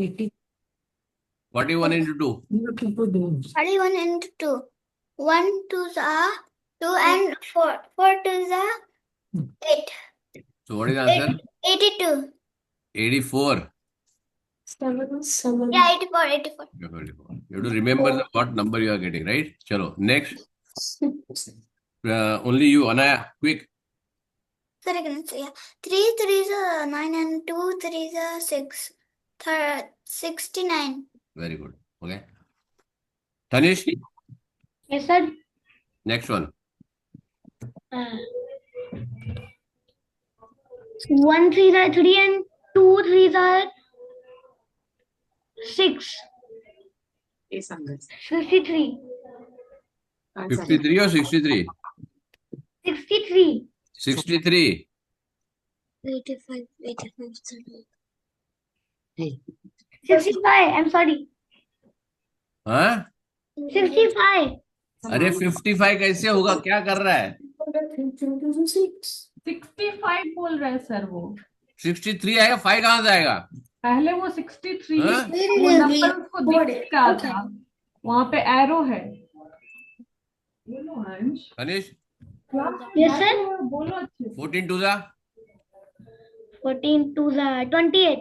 80. 41 into 2. 41 into 2. 1 2s are 2 and 4. 4 2s are 8. So what is the answer? 82. 84. 7. Yeah, 84. 84. You have to remember what number you are getting, right? Chalo, next. Only you, Anaya, quick. Sorry, I can say, yeah. 3 3s are 9 and 2 3s are 6. 69. Very good. Okay. Tanish, Yes, sir. next one. 1 3s are 3 and 2 3s are 6. 63. 53 or 63? 63. 63. 85. 65. I'm sorry. हाँ? 65. अरे 55 कैसे होगा? क्या कर रहा है? 65 बोल रहे हैं सर वो. 63 आएगा, 5 कहाँ से आएगा? पहले वो 63 हाँ? वो नंबर उसको दिख नहीं रहा था. वहां पे एरो है. बोलो अंश. Tanish, Yes, sir. बोलो अच्छे से. 14 to the? 14 2s are 28.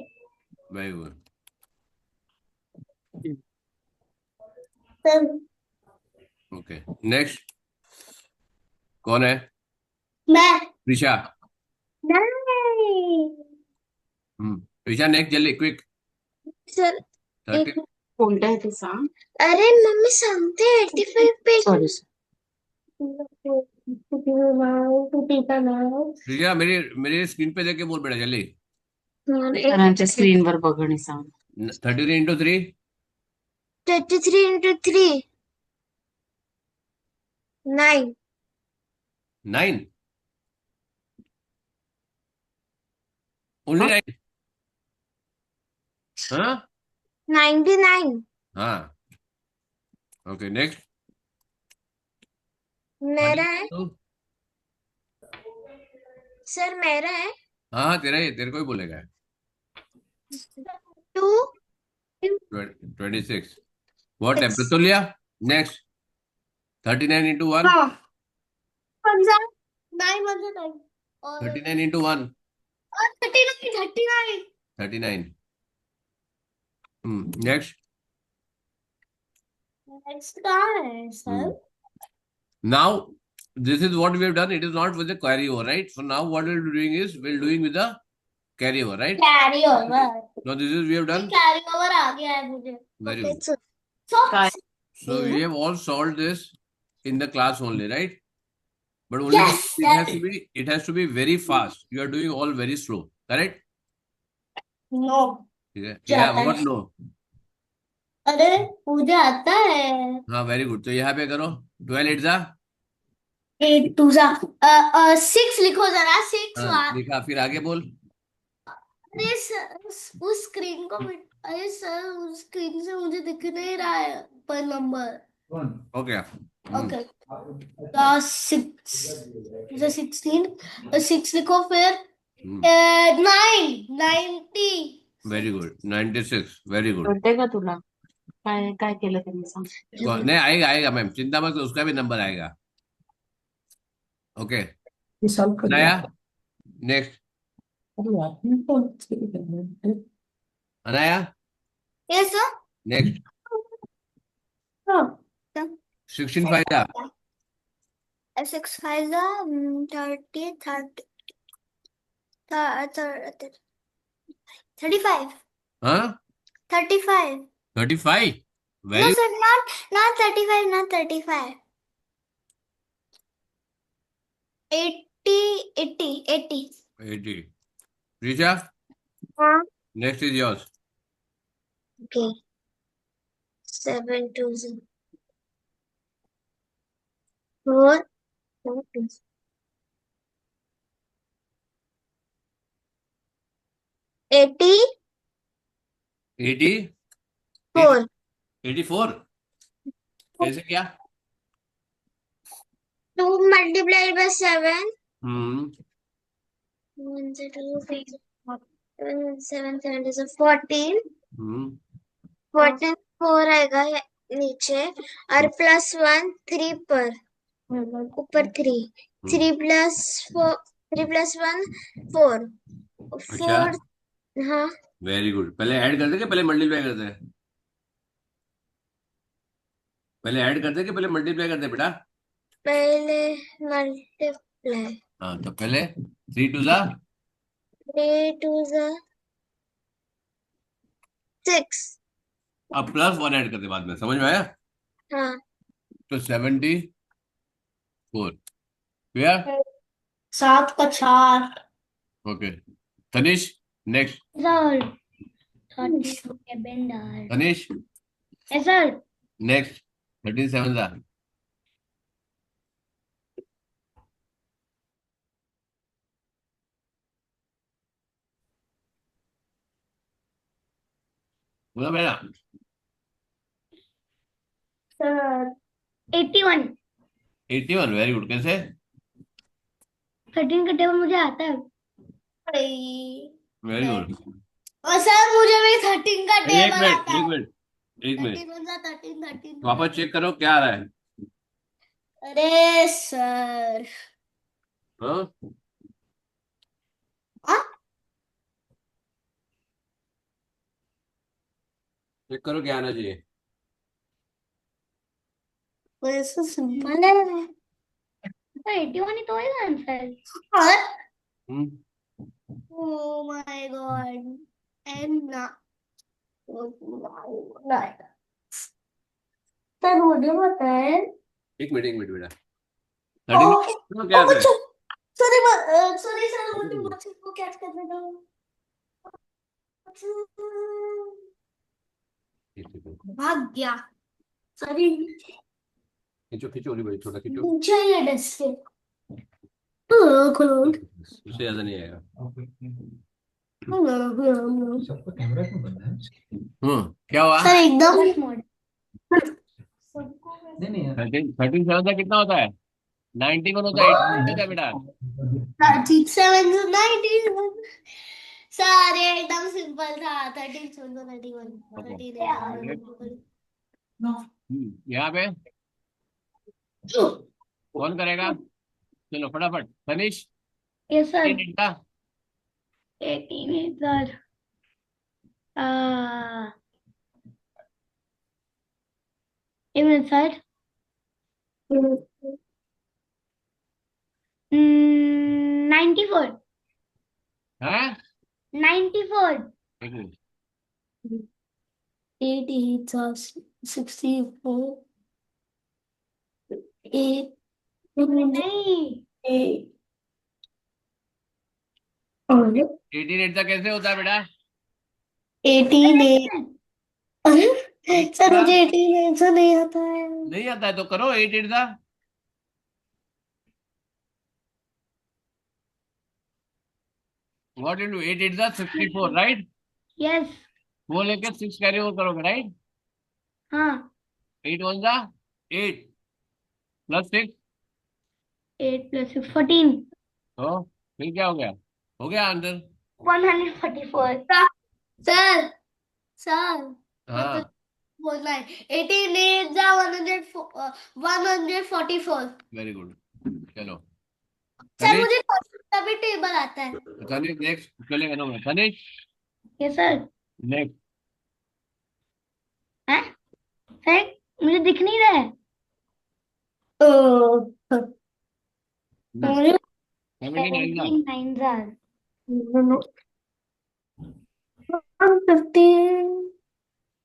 Very good. Okay. Next. कौन है? मैं. प्रिशा. नहीं. प्रिशा नेक्स्ट जल्दी क्विक. सर 30. कोणता आहे ते सांग. अरे मम्मी सांगते 85 पे. सॉरी प्रिशा मेरी स्क्रीन पे देख के बोल बेटा जल्दी. सरांच्या स्क्रीनवर बघ आणि सांग. 33 into 3. 33 into 3. 9. 9. Only 9. हाँ? 99. हाँ. Okay, next. मेरा है सर. मेरा है. हाँ तेरा ही, तेरे को ही बोलेगा. 2. 26. What है? प्रतुल्या. Next. 39 into 1. हाँ. 9. 39 into 1. 39. 39. Next. Next कहाँ है sir? Now, this is what we have done. It is not with the carryover, right? So now what we'll be doing is, we'll doing with the carryover, right? Carry over. So this is we have done. Carry over आ गया है मुझे. Very good. So So we have all solved this in the class only, right? But only Yes, it has to be very fast. You are doing all very slow, correct? no. Yeah, what no? अरे मुझे आता है. हाँ, very good. तो यहाँ पे करो. 12 8 जा. 8 2 जा. 6 लिखो जरा. 6 हाँ, लिखा. फिर आगे बोल. अरे सर उस स्क्रीन को अरे सर उस स्क्रीन से मुझे दिख नहीं रहा है पर नंबर. Okay. ओके. 16 6 लिखो. फिर 9 90. Very good. 96. Very good. कळते का तुला काय काय केलं त्यांनी सांग. नहीं आएगा मैम, चिंता मत, उसका भी नंबर आएगा. ओके. नया. Next. Anaya. Yes sir. Next. 16 5 जा. 6 5 30 35. हाँ? 35. 35. No Very sir, not 35, not 35. 80. 80. Risha, next is yours. Okay. 7 2 4 4 2 80 80. 4. 84. कैसे क्या? 2 multiplied by 7. 1 2 3 7 7 is 14. हम्म 44 आएगा नीचे और +1 3 पर ऊपर 3 3 + 1 4 अच्छा 4 हाँ वेरी गुड। पहले ऐड करते कि पहले मल्टीप्लाई करते हैं? पहले ऐड करते कि पहले मल्टीप्लाई करते बेटा? पहले मल्टीप्लाई हाँ तो पहले 3 2 जा 3 2 6 अब +1 ऐड करते बाद में, समझ में आया? हाँ तो 74 क्लियर? 7 का 4 ओके तनिष नेक्स्ट। सर 32 के बेंडर तनिष यस सर नेक्स्ट 13 7 जा बोला बेटा। Sir 81 81 very good. कैसे? 13 का टेबल मुझे आता है वेरी गुड। और सर मुझे भी 13 का एक टेबल मिनट आता एक है मिनट एक मिनट 13 13 13 वापस चेक करो क्या आ रहा है। अरे सर हाँ हाँ चेक करो क्या आना चाहिए। वैसे सिंपल है सर 81 ही तो होगा आंसर और हम्म ओ माय गॉड एंड ना सर मुझे बताए एक मिनट बेटा। 13 क्या आता है? सॉरी सॉरी सर मुझे बच्चे को कैच करने दो भाग गया सॉरी खींचो खींचो नहीं भाई, छोटा खींचो। नीचे ये डेस्क से खुलो उससे ज्यादा नहीं आएगा। सबका कैमरा क्यों बंद है? क्या हुआ? सर एकदम नहीं नहीं यार 13 7 का कितना होता है? 91 होता है, 88 होता है बेटा। 37 सर ये एकदम सिंपल था 13 31 यहाँ पे कौन करेगा? चलो फटाफट तनिष। यस सर 18 का 18 है सर एक मिनट सर 94 है? 94 एक मिनट 88 64 8 नहीं 88 का कैसे होता है बेटा? 18 सर का मुझे 18 ऐसा नहीं आता है नहीं आता है तो करो 88 का। व्हाट इनटू 88 का 64 राइट? यस वो लेके 6 कैरी ओवर करोगे राइट? हाँ 8 1 का 8 +6 8 + 14 तो फिर क्या हो गया? हो गया आंसर। 144 सर सर हाँ बोलना है 18 जा 144 वेरी गुड। चलो सर तनिष मुझे तभी टेबल आता है तनिष नेक्स्ट चलेगा ना तनिष यस सर नेक्स्ट। हैं सर मुझे दिख नहीं रहा है मुझे 79 का 79 150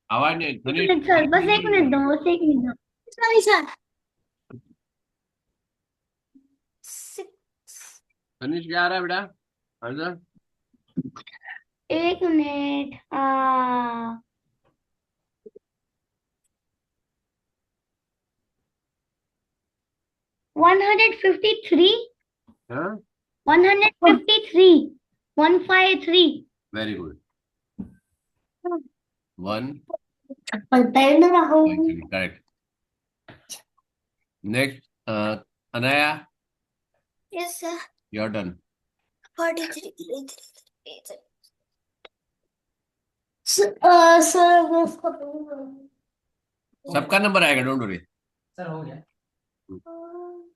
आवाज नहीं एक तनिष। मिनट सर बस एक मिनट दो बस एक मिनट दो सॉरी सर तनिष क्या आ रहा है बेटा आंसर? एक मिनट 153 हाँ 153 153 वेरी गुड 1 पढ़ ना रहा हूँ correct. Next Anaya yes sir your turn. 43 सबका नंबर आएगा, डोंट वरी। सर हो गया।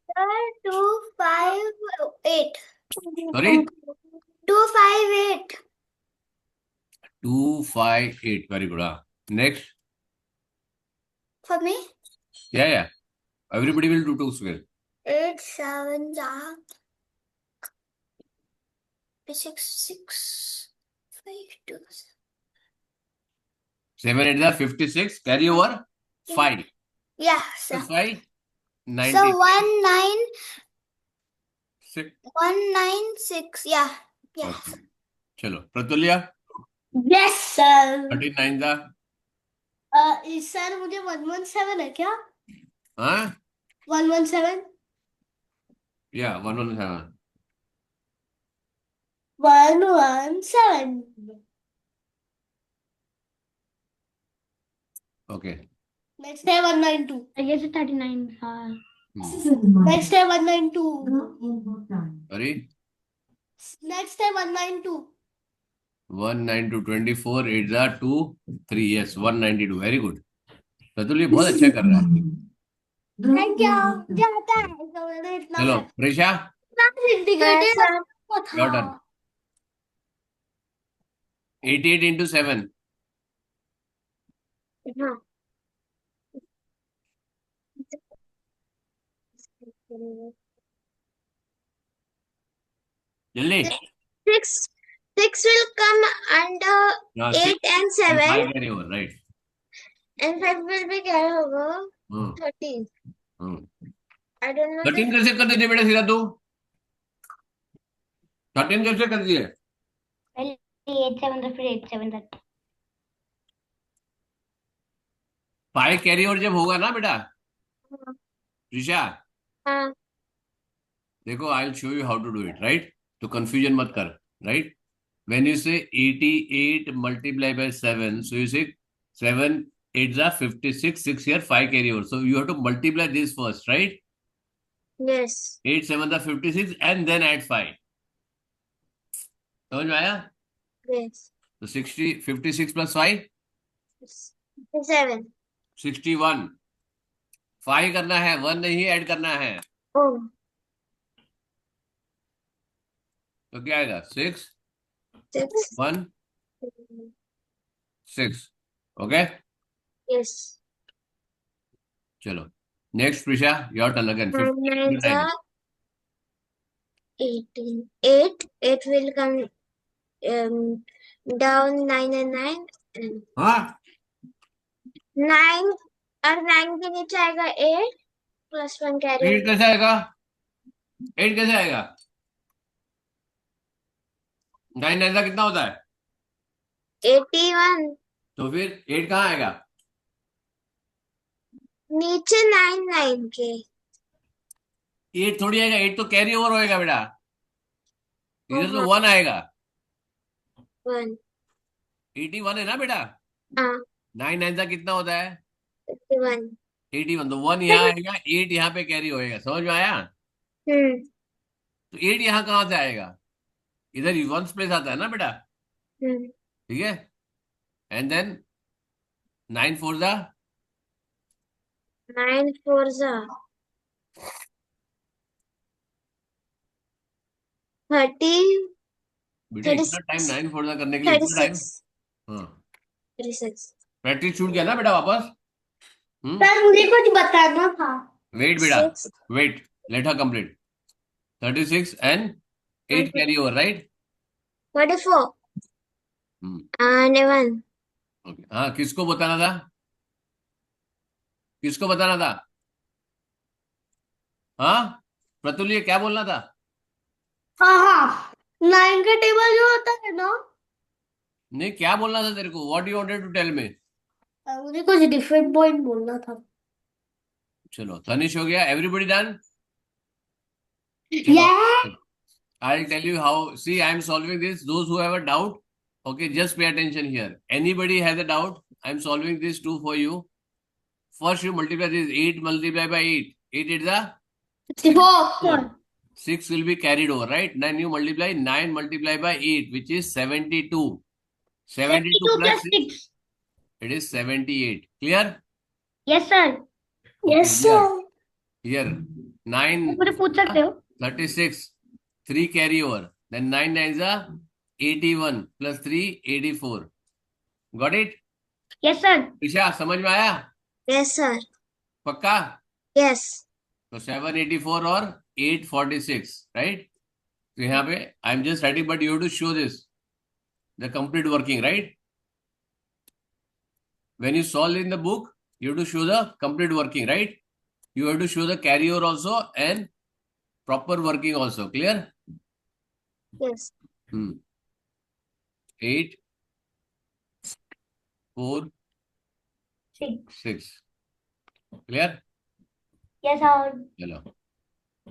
Sir, 258. सॉरी, 258. 258, very good. हाँ, नेक्स्ट। For me, या everybody will do 2 square. 8 7s are 6 6 5 2. 7 8 are 56, carry over 5 Yeah, sir. 5 So 90 6. 196. Yeah. Yeah. Okay. चलो Pratulya, Yes, sir. 39 था। Sir मुझे 117 है क्या? हाँ 117. या 117। 117. Okay, Next day 192. I guess it's 39. Hmm, Next day 192. Sorry, Next day 192. 192 24 8 are 2 3, yes 192, very good. Pratulya बहुत अच्छा कर रहा है। Thank you. जाता है तो मैंने इतना चलो Presha, indicator your turn। 88 into 7। जल्दी। 6 will come under हाँ, 8 and 5 7 carry over, right। and 5 will be क्या होगा? हाँ 13. हाँ, I don't know. 13 कैसे कर दीजिए बेटा सीधा तू? 13 कैसे कर दिए? 8 7 फिर 8 7 that. 5 कैरी ओवर जब होगा ना बेटा ऋषा, हाँ. देखो I will show you how to do it, right. तो कंफ्यूजन मत कर, राइट। व्हेन यू से 88 मल्टीप्लाई बाय 7, सो यू से 7 8 are 56, 6 here, 5 carry over, so you have to multiply this first, right? Yes. 8 7 are 56 and then add 5। समझ में आया? Yes. तो 60 56 plus 5 7. 61। 5 करना है, 1 नहीं ऐड करना है। Oh. तो क्या आएगा? 6 6. 1 6। Okay, Yes. चलो next Prisha, your turn again. 9 are 18. 8 will come down 9 and 9. And हाँ 9 और 9 के नीचे आएगा 8 plus 1 carry 8 कैसे आएगा? 8 कैसे आएगा? 9 9 का कितना होता है? 81. तो फिर 8 कहाँ आएगा? नीचे 9 9 के 8 थोड़ी आएगा, 8 तो कैरी ओवर होएगा बेटा, इधर तो 1 आएगा। 1. 81 है ना बेटा। हाँ. 9 9 का कितना होता है? 51. 81, तो 1 यहाँ आएगा, 8 यहाँ पे कैरी होएगा। समझ में आया? तो 8 यहाँ कहाँ से आएगा? इधर वंस प्लेस आता है ना बेटा, ठीक है। एंड देन 9 4 जा 9 4 जा 30. बेटा, इतना टाइम 9 4 जा करने के लिए इतना टाइम? 36. हाँ 36. प्रैक्टिस छूट गया ना बेटा वापस। सर मुझे कुछ बताना था। वेट बेटा, wait, let her complete. 36 and 8 carry over, right? 44. And 1. Okay. हाँ, किसको बताना था? किसको बताना था? हाँ प्रतुल्य, क्या बोलना था? हाँ 9 का टेबल जो होता है ना, नहीं, क्या बोलना था तेरे को? What you wanted to tell me? मुझे कुछ डिफरेंट पॉइंट बोलना था। चलो तनिष हो गया, everybody done? Yeah. I'll tell you how. See, I am solving this. Those who have a doubt, okay, just pay attention here. Anybody has a doubt, I am solving this too for you. First, you multiply this 8 multiplied by 8. 8 is the 64. 6 will be carried over, right? Then you multiply 9 multiplied by 8, which is 72. 72 plus 6, 6. it is 78. Clear? Yes, sir. Yes, sir. Here, 9 मुझे पूछ सकते हो? 36, 3 carry over. Then 9 9s are 81 plus 3, 84. Got it? Yes, sir. Isha समझ में आया? Yes, sir. पक्का? Yes. तो 784 और 846, right? तो यहाँ पे I am just writing, but you have to show this the complete working, right? When you solve in the book, you have to show the complete working, right? You have to show the carryover also and proper working also. Clear? Yes. 8, 4, 6. 6. Clear? Yes, sir. Hello.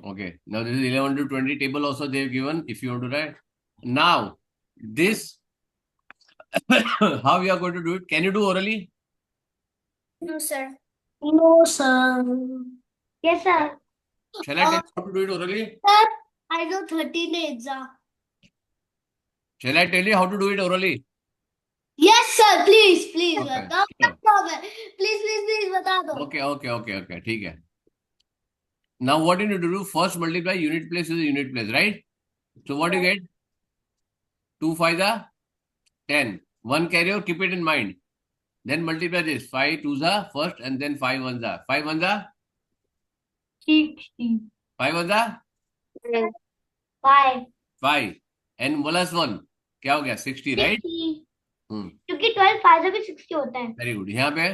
Okay. Now this is 11 to 20 table also they have given if you want to write. Now this how we are going to do it? Can you do orally? No, sir. No, sir. Yes, sir. Shall I tell you how to do it orally? Sir, I know 13 exam. Shall I tell you how to do it orally? Yes, sir. Please, please. Okay. बताओ, Sure. बताओ. Please, please, please, बता दो. Okay. ठीक है. Now what you need to do? First multiply unit place with the unit place, right? So what you get? 2 5s are 10. 1 carry over, keep it in mind. Then multiply this. 5 2s are first and then 5 1s are. 5 1s are? 60. 5 1s are? 5. 5. And plus 1. क्या हो गया? 60, right? 60. क्योंकि 12 5 से भी 60 होता है. Very good. यहाँ पे?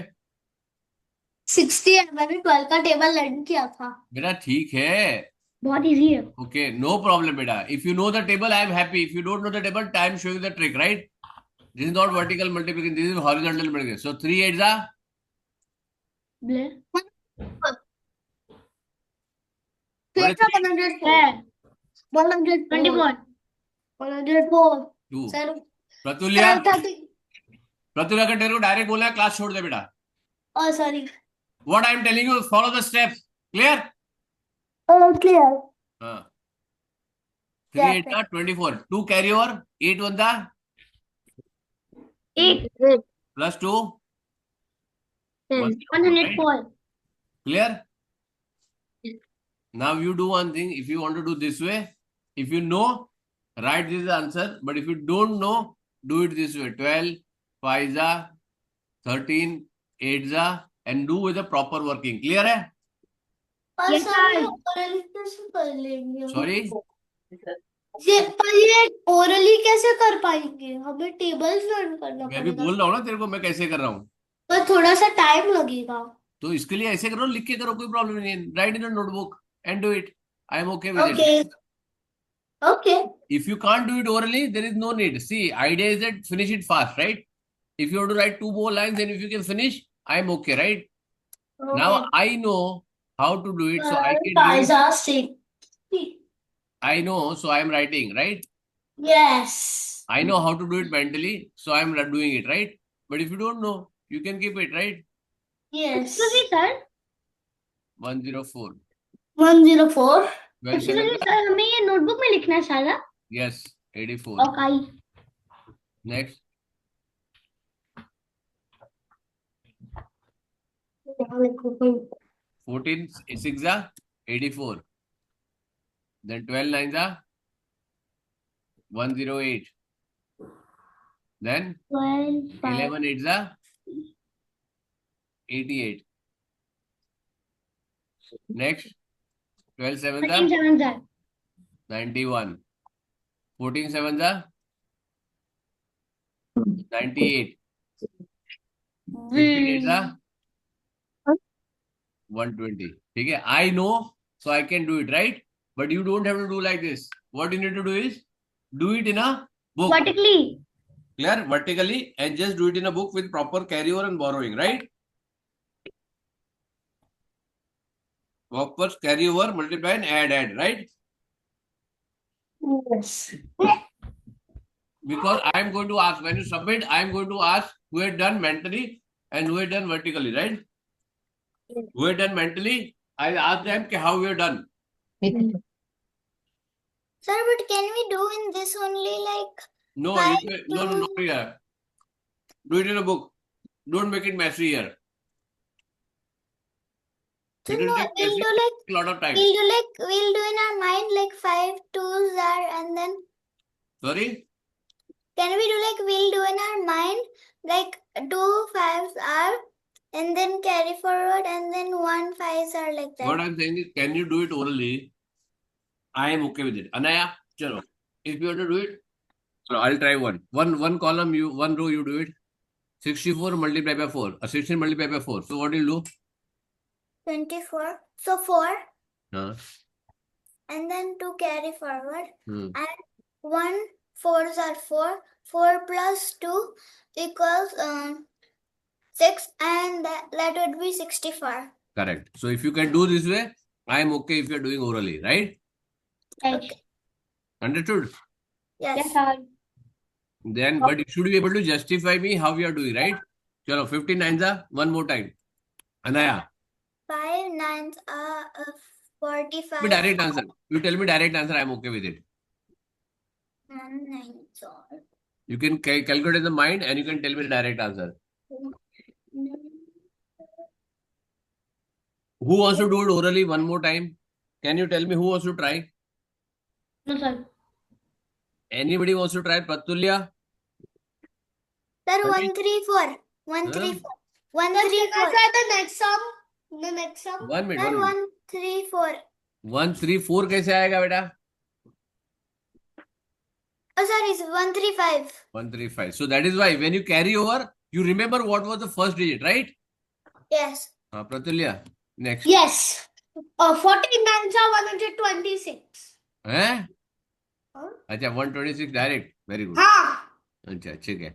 60 है. मैंने 12 का टेबल लर्न किया था. बेटा ठीक है. बहुत इजी है. Okay, no problem, beta. If you know the table, I am happy. If you don't know the table, I am showing the trick, right? This is not vertical multiplication. This is horizontal multiplication. So 3 8s are? Blair. What is 104. 124. 104. 2. Sir. प्रतुल्या 30. प्रतुल्या का तेरे को direct बोला है class छोड़ दे बेटा. Oh, sorry. What I am telling you, follow the steps. Clear? Oh, clear. 3 8 are 24. 2 carry over. 8 1s are? 8. Plus 2. 104. Clear? Now you do one thing. If you want to do this way, if you know, write this answer. But if you don't know, do it this way. 12 5s are 13 8s are, and do with the proper working. Clear है? Yes, sir. Sorry? ये orally कैसे कर पाएंगे? हमें tables learn करना मैं भी पड़ेगा. बोल रहा हूँ ना तेरे को मैं कैसे कर रहा हूँ. पर थोड़ा सा टाइम लगेगा. तो इसके लिए ऐसे करो, लिख के करो, कोई प्रॉब्लम नहीं है. Right in notebook and do it. I am okay with Okay. It. Okay. If you can't do it orally, there is no need. See, idea is that finish it fast, right? If you have to write 2 more lines, then if you can finish, I am okay, right? Now I know how to do it, so I can do it. are 6. I know, so I am writing, right? Yes. I know how to do it mentally, so I am doing it, right? But if you don't know, you can keep it, right? Yes. Excuse me, sir. 104. 104. 12 Excuse me, 7s are? sir. हमें ये notebook में लिखना है सारा. Yes, 84. Okay. Next. 14 6s are 84. Then 12 9s are 108. Then 12 5. 11 8s are 88. Next, 12 7s are 13 7 are 91. 14 7s are 98. 15 8s are 120. ठीक है? I know, so I can do it, right? But you don't have to do like this. What you need to do is do it in a book. vertically. Clear? Vertically, and just do it in a book with proper carryover and borrowing, right? Proper carryover, multiply and add, right? Yes. Because I am going to ask, when you submit, I am going to ask who had done mentally and who had done vertically, right? Yes. Who had done mentally, I ask them how you have done. Sir, but can we do in this only like No, Five no, to- yeah. Do it in a book. Don't make it messy here. So It will no, take we'll messy do like a lot of time. we'll do in our mind like 5 2s are, and then Sorry? can we do like we'll do in our mind like 2 5s are, and then carry forward, and then 1 5s are like What that. I'm saying is, can you do it orally? I am okay with it. Anaya, chalo. If you want to do it, so I'll try one. One column, one row, you do it. 64 multiplied by 4. 16 multiplied by 4. So what will you do? 24. So 4, Huh? and then 2 carry forward, Hmm. and 1 4s are 4. 4 plus 2 equals 6, and that would be 64. Correct. So if you can do this way, I am okay if you are doing orally, right? Okay. Understood? Yes. sir. Then, but you should be able to justify me how you are doing, right? Chalo, 59 are one more time. Anaya, 5 9s are me 45. direct answer. You tell me direct answer, I am okay with it. 1 9s are. You can calculate in the mind and you can tell me the direct answer. Who wants to do it orally one more time? Can you tell me who wants to try? No, sir. Anybody wants to try? Pratulya? Sir, Okay. 1 3 4. 1 3 4. 1 3 4. The next sum. The next sum. 1 minute. Sir, 1 minute. 1 3 4. 1 3 4 कैसे आएगा बेटा? Oh, sorry, it's 1 3 5. 1 3 5. So that is why when you carry over, you remember what was the first digit, right? Yes. Pratulya, next. Yes. 49 are 126. हैं? Huh? अच्छा 126 direct. Very good. हाँ. अच्छा ठीक है.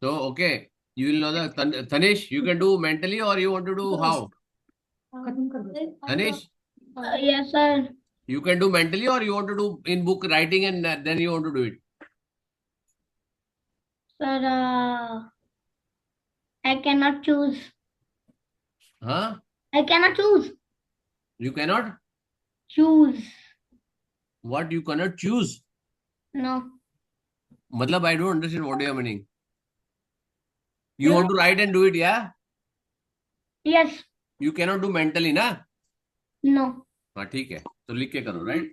So okay, you will know the Tanish. You can do mentally or you want to do how? Tanish, Yes, sir. you can do mentally or you want to do in book writing and then you want to do it. Sir, I cannot choose. Huh? I cannot choose. You cannot. Choose. What you cannot choose? No. Matlab I don't understand what you are meaning. You want to write and do it, yeah? Yes. You cannot do mentally, na? No. हाँ ठीक है तो लिख के करो right?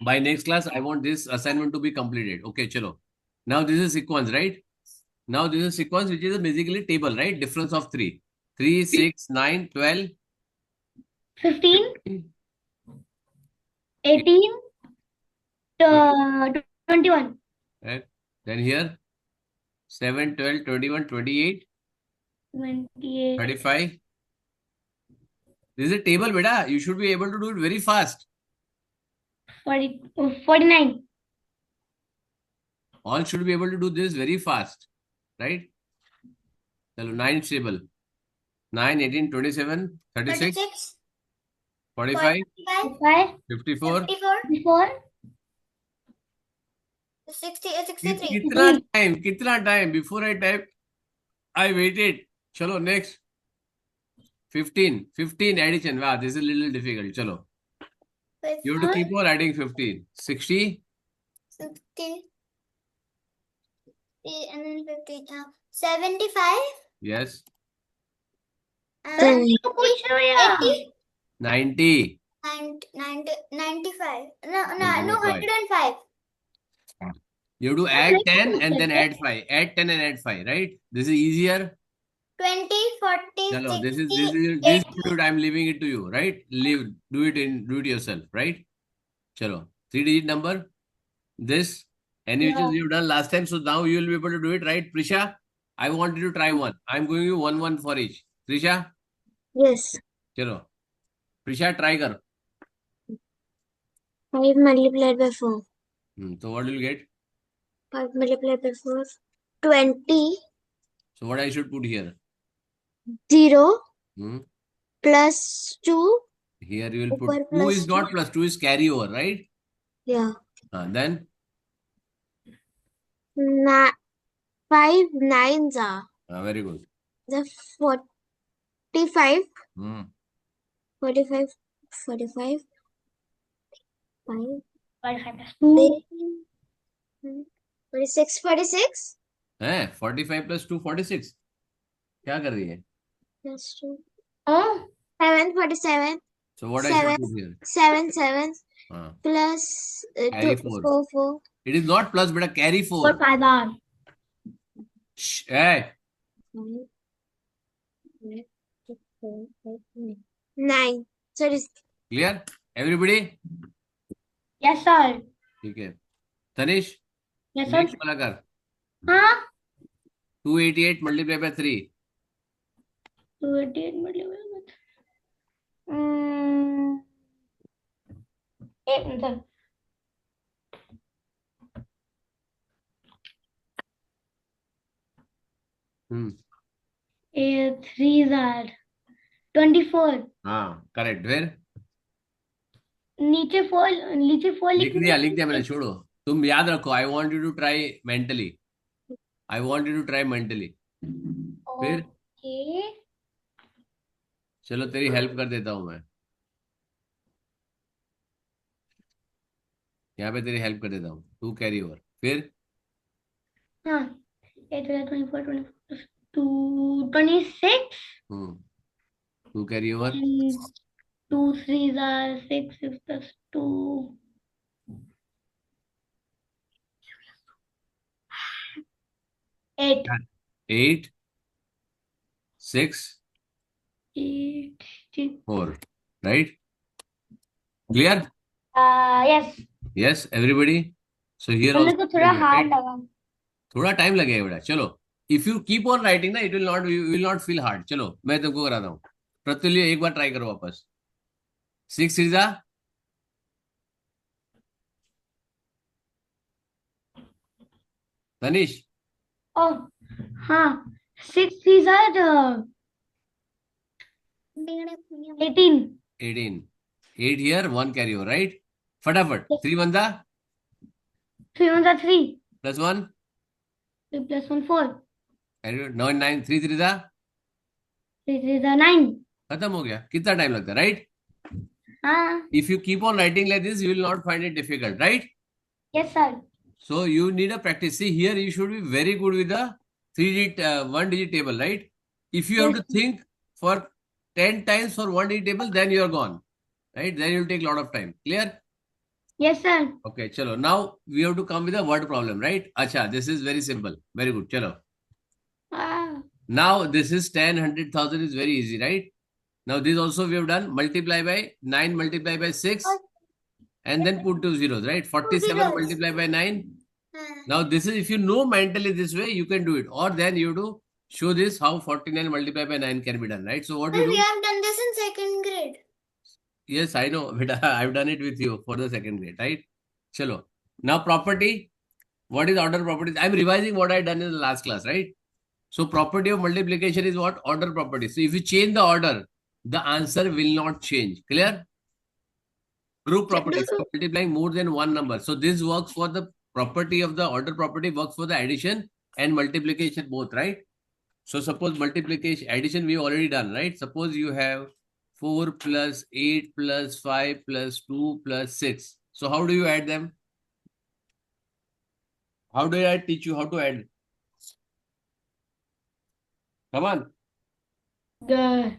By next class I want this assignment to be completed. Okay, chalo. Now this is sequence, right? Now this is sequence which is basically table, right? Difference of 3. 3, 6, 9, 12, 15, 18, 21. right? Then here 7, 12, 21, 28, 28. 35. This is a table, beta. You should be able to do it very fast. 49. All should be able to do this very fast, right? Chalo, 9 is table. 9, 18, 27, 36, 36. 45, 45. 54. 54. 54. 60. 63. Kitna time? Before I type, I waited. Chalo, next. 15 addition. Wow, this is a little difficult. Chalo. You have to keep on adding 15. 60. 60. And then 50. 75. Yes. And 80. 90. And 95. No, 105. 105. You have to add 10 and then add 5. Add 10 and add 5, right? This is easier. 20, 40, Chalo, 60, this period I'm leaving it to you, right? Do it yourself, right? Chalo, 3-digit number. This, any which is you've done last time, so now you will be able to do it, right? Prisha, I want you to try one. I'm giving you one for each. Prisha, Yes. chalo. Prisha, try kar. 5 multiplied by 4. So what will you get? 5 multiplied by 4. 20. So what I should put here? 0 Hmm? plus 2. Here you will put Upar 2 plus is not plus 2 is carry over, right? Yeah. Then 5 9s are. very good. The 45. Hmm. 45. 45. 5. 45 plus 2. 46. 46. है 45 plus 2 46। क्या कर रही है? Plus 2. Oh, 7 47. So what I should 7 put here? 7 7 हाँ, plus carry 2 4. 4 4. It is not plus, beta. Carry 4. 4 5 are. Shh, hey, 9. Sorry. clear? Everybody? Yes, sir. ठीक है. Tanish, Yes, sir. next वाला कर. हाँ 288 multiplied by 3. 288 multiplied by 8 sir. Hmm. 3 are 24. हाँ, correct. Where? नीचे 4 लिख दिया मैंने, छोड़ो. तुम याद रखो. I want you to try mentally. I want you to try mentally. फिर ओके चलो तेरी हेल्प कर देता हूं मैं. यहाँ पे तेरी हेल्प कर देता हूँ. To carry over. फिर हाँ 8 24 24 2 26 to carry over. 2 3s are 6 6 plus 2 8 8 6 8 6 4. Right? Clear? yes Yes, everybody. So here मेरे also को थोड़ा हार्ड लगा थोड़ा टाइम लगेगा बेटा. चलो, if you keep on writing ना, it will not feel hard. चलो मैं तुमको कराता हूँ. प्रत्युल्य एक बार ट्राई करो वापस. 6 सीधा. तनिष ओ हाँ 6 3s are 18 18. 8 here, 1 carry over, right? फटाफट. 3 बंदा 3 1s are 3 plus 1. 3 plus 1 4 Carry over. 9 9 3 3 था. 3 3s are 9 खत्म हो गया. कितना टाइम लगता है, राइट? हाँ If you keep on writing like this, you will not find it difficult, right? yes sir So you need a practice. See here, you should be very good with the 1 digit table, right? If you have Yes. to think for 10 times for 1 digit table, then you are gone, right? Then you'll take a lot of time. Clear? yes sir Okay, chalo. Now we have to come with a word problem, right? Acha, this is very simple. Very good. Chalo. ah Now this is 10, 100,000 is very easy, right? Now this also we have done. Multiply by 9, multiply by 6, and then put 2 zeros, right? 47 zeros. multiply by 9. Now this is, if you know mentally this way, you can do it. Or then you do show this how 49 multiplied by 9 can be done, right? So what you We do? have done this in second grade. Yes, I know, but I've done it with you for the second grade, right? Chalo. Now property. What is order property? I'm revising what I done in the last class, right? So property of multiplication is what? Order property. So if you change the order, the answer will not change. Clear? Group property. If you're multiplying more than one number. So this works for the property of the order property, works for the addition and multiplication both, right? So suppose multiplication, addition we already done, right? Suppose you have 4 plus 8 plus 5 plus 2 plus 6. So how do you add them? How do I teach you how to add? Come on. the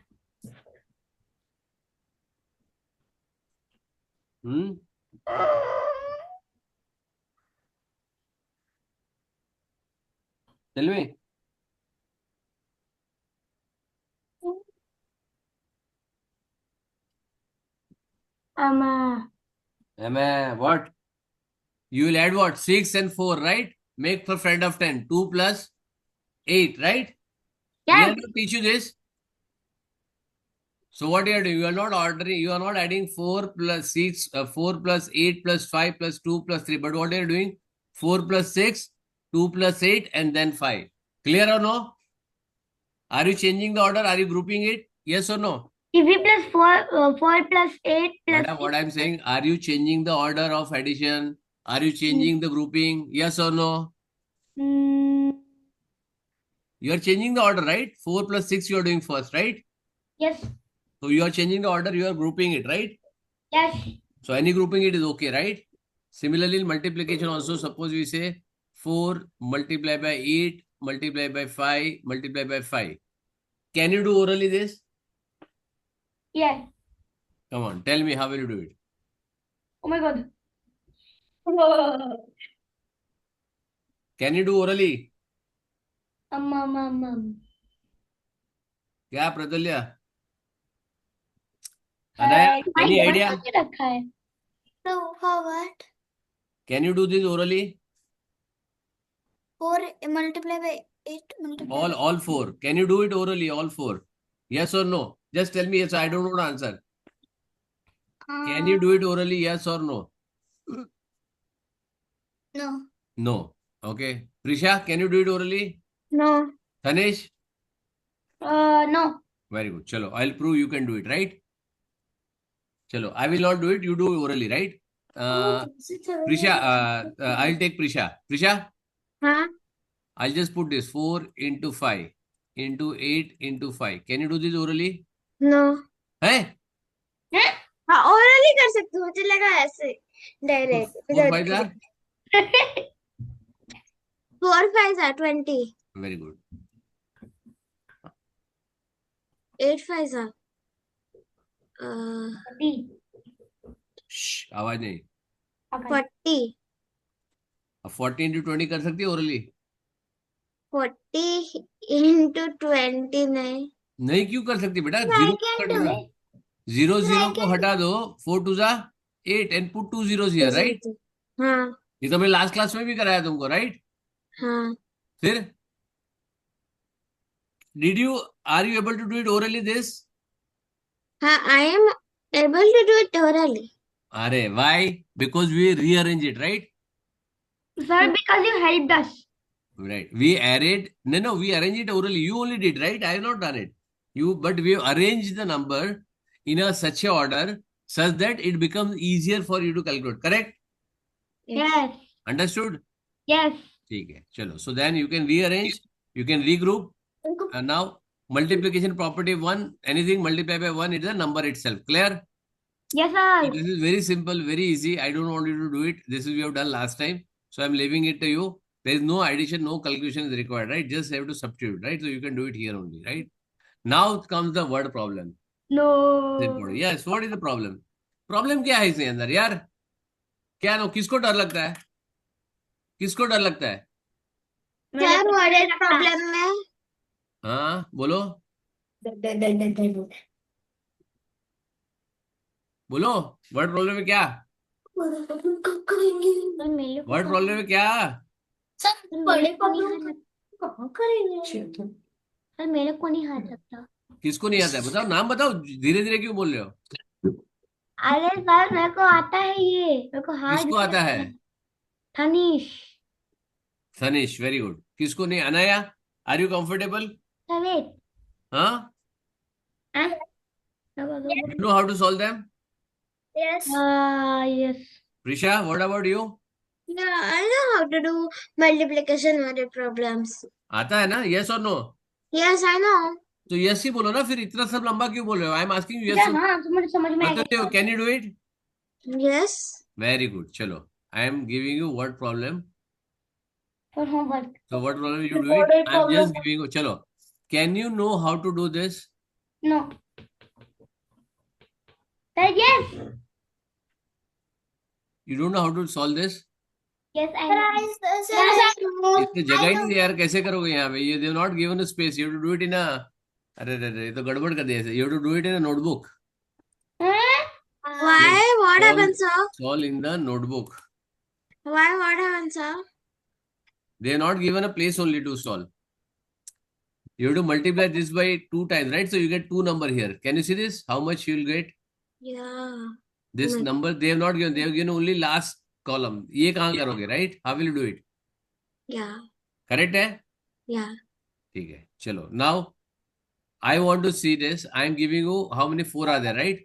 Tell me. What? You will add what? 6 and 4, right? Make for friend of 10. 2 plus 8, right? yeah We are going to teach you this. So what you are doing? You are not ordering, you are not adding 4 plus 6, 4 plus 8 plus 5 plus 2 plus 3. But what you are doing? 4 plus 6, 2 plus 8 and then 5. Clear or no? Are you changing the order? Are you grouping it? Yes or no? TV plus 4 4 plus 8 plus What I'm saying, are you changing the order of addition? Are you changing the grouping? Yes or no? You are changing the order, right? 4 plus 6 you are doing first, right? yes So you are changing the order, you are grouping it, right? yes So any grouping it is okay, right? Similarly, in multiplication also, suppose we say 4 multiplied by 8 multiplied by 5 multiplied by 5. Can you do orally this? Yes. Come on, tell me how will you do it? Oh my God. Can you do orally? क्या प्रतुल्य? अनया, any idea? रखा है. So, for what? Can you do this orally? 4 multiplied by 8 multiplied by All 4. Can you do it orally? All 4. Yes or no? Just tell me yes. I don't know the answer. Can you do it orally? Yes or no? No. No. Okay. Prisha, can you do it orally? No. Tanish? No. Very good. Chalo, I'll prove you can do it, right? Chalo, I will not do it. You do orally, right? Prisha, I'll take Prisha. Prisha, Huh? I'll just put this 4 into 5 into 8 into 5. Can you do this orally? No. Hey? हाँ orally कर सकती हूँ मुझे लगा ऐसे direct 4 5 are? 4 5 are 20. Very good. 8 5 are Shh, आवाज नहीं. 40. अब 40 into 20 कर सकती है orally? 40 into 20 नहीं. नहीं क्यों कर सकती बेटा? I zero can cut do दो. it. 0 0 I को can हटा दो. 4 2 जा 8 and put 2 zeros here, right? हाँ ये तो मैं लास्ट क्लास में भी कराया तुमको, right? हाँ. फिर are you able to do it orally this? हाँ I am able to do it orally. अरे why? Because we rearrange it, right? Sir, because you helped us. Right. We arranged. No, we arrange it orally. You only did, right? I have not done it. But we have arranged the number in such a order such that it becomes easier for you to calculate. Correct? Yes. Understood? Yes. ठीक है. चलो. So then you can rearrange. You can regroup. And now multiplication property 1. Anything multiplied by 1 is the number itself. Clear? Yes, So sir. this is very simple, very easy. I don't want you to do it. This is we have done last time. So I'm leaving it to you. There is no addition, no calculation is required, right? Just have to substitute, right? So you can do it here only, right? Now comes the word problem. No. Yes, what is the problem? Problem क्या है इसके अंदर यार? क्या no किसको डर लगता है? किसको डर लगता है? Sir, what is problem में? हाँ बोलो बोलो वर्ड प्रॉब्लम में क्या? वर्ड प्रॉब्लम में क्या? सर बड़े प्रॉब्लम कहाँ करेंगे? सर मेरे को नहीं आ सकता. किसको नहीं आता है? बताओ नाम बताओ. धीरे धीरे क्यों बोल रहे हो? अरे सर मेरे को आता है ये. मेरे को हाथ किसको आता है? तनीश. Sanish, very good. किसको नहीं? Anaya, are you comfortable? Sir wait. हाँ? You know how to solve them? Yes. Yes. Prisha, what about you? Yeah, I know how to do multiplication word problems. आता है ना? Yes or no? Yes, I know. तो yes ही बोलो ना. फिर इतना सब लंबा क्यों बोल रहे हो? I am asking you yes. Yeah, हाँ, समझ में आ बताते हो, can you do it? Yes. Very good. चलो. I am giving you word problem. For homework. So what problem you do it? I am just giving you. चलो. Can you know how to do this? No. Sir, yes. You don't know how to solve this? Yes, I know. इसमें जगह ही नहीं है यार. कैसे करोगे यहाँ पे? You they have not given a space. You have to do it in a. अरे ये तो गड़बड़ कर दिया. You have to do it in a notebook. Why? What happened, sir? Solve in the notebook. Why? What happened, sir? They are not given a place only to solve. You have to multiply this by 2 times, right? So you get 2 number here. Can you see this? How much you will get? Yeah. This number they have not given. They have given only last column. ये कहाँ करोगे, right? How will you do it? Yeah. Correct है? Yeah. ठीक है. चलो. Now I want to see this. I am giving you how many 4 are there, right?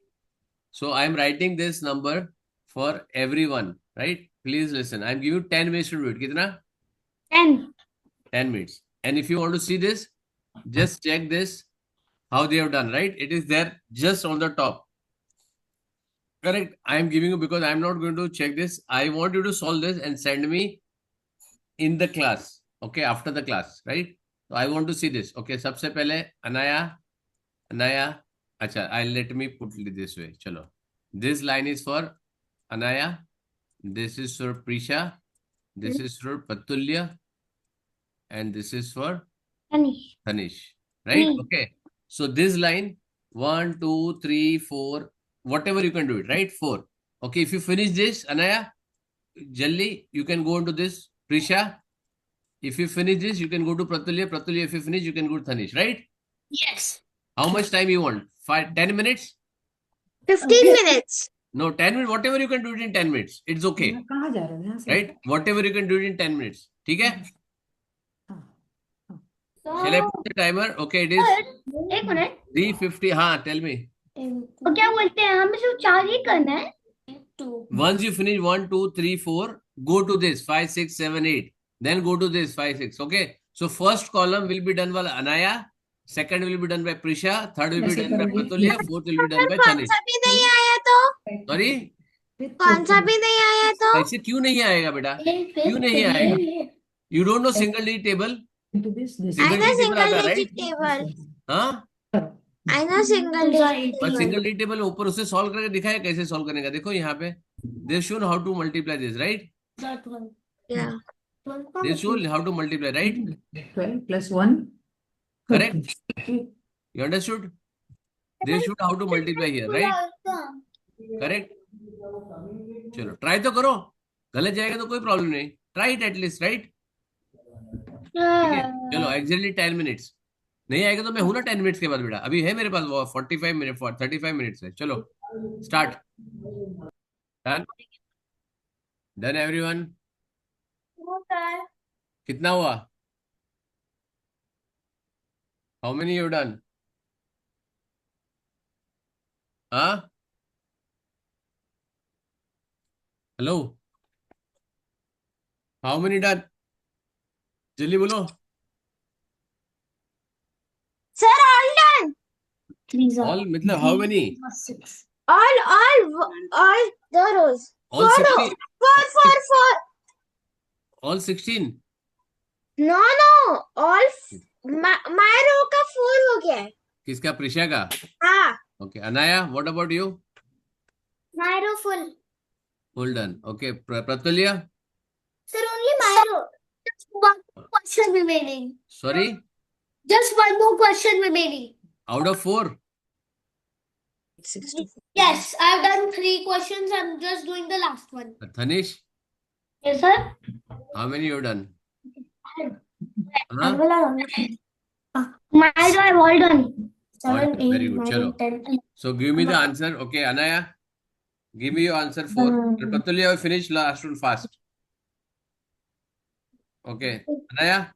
So I am writing this number for everyone, right? Please listen. I am giving you 10 minutes to do it. कितना? 10. 10 minutes. And if you want to see this, just check this, how they have done, right? It is there just on the top. Correct. I am giving you because I am not going to check this. I want you to solve this and send me in the class. Okay, after the class, right? So I want to see this. Okay, सबसे पहले Anaya. अच्छा, let me put it this way. चलो, this line is for Anaya. This is for Prisha. This is for Patulya. And this is for Tanish. Right? Me. Okay. So this line, 1, 2, 3, 4, whatever you can do it, right? 4. Okay, if you finish this, Anaya, Jalli, you can go into this. Prisha, if you finish this, you can go to Pratulya. Pratulya, if you finish, you can go to Tanish, right? Yes. How much time you want? 10 minutes? 15 minutes. No, 10 minutes. Whatever you can do it in 10 minutes. It's okay. कहाँ जा रहे हैं यहाँ से? Right? Whatever you can do it in 10 minutes. ठीक है? Shall I put the timer? Okay, it is एक minute 3:50. हाँ, tell me. तो क्या बोलते हैं हमें सिर्फ 4 ही करना है Once you finish 1, 2, 3, 4, go to this 5, 6, 7, 8. Then go to this 5, 6. Okay. So first column will be done by Anaya. Second will be done by Prisha. Third will be done by Pratulya. Fourth will be done by कौन Tanish. सा भी नहीं आया तो Sorry? कौन सा भी नहीं आया तो ऐसे क्यों नहीं आएगा बेटा? क्यों नहीं आएगा? You don't know single digit table? Into this. I know digit single आता है, digit right? table हाँ? I know single digit और table सिंगल डिजिट टेबल ऊपर उसे सॉल्व करके दिखाया कैसे सॉल्व करने का. देखो यहाँ पे they shown how to multiply this, right? yeah they shown how to multiply, right? 12 plus 1. Correct? You understood? They should how to multiply here, right? Correct? चलो ट्राई तो करो. गलत जाएगा तो कोई प्रॉब्लम नहीं. Try it at least, right? ठीक है, चलो एग्जैक्टली 10 मिनट्स. नहीं आएगा तो मैं हूं ना 10 मिनट्स के बाद बेटा. अभी है मेरे पास वो 45 मिनट 35 मिनट्स है. चलो स्टार्ट. Done done everyone. कितना हुआ? How many you done? हाँ, हेलो, हाउ मेनी डन? जल्दी बोलो. sir all done ऑल मतलब how many? all the rows all 16. four all 16. no all my row का 4 हो गया है किसका? प्रिशा का. हाँ okay. Anaya, what about you? my row full full done. Okay. Pratulya? sir only my row just one question remaining sorry, just one more question remaining out of 4. 64. yes I've done 3 questions I'm just doing the last one Tanish, yes sir how many you done? my row I've all done All done. Very good. Chalo. 10 So give me the answer. Okay, Anaya, give me your answer 4. Pratulya, finish last one fast. Okay, Anaya,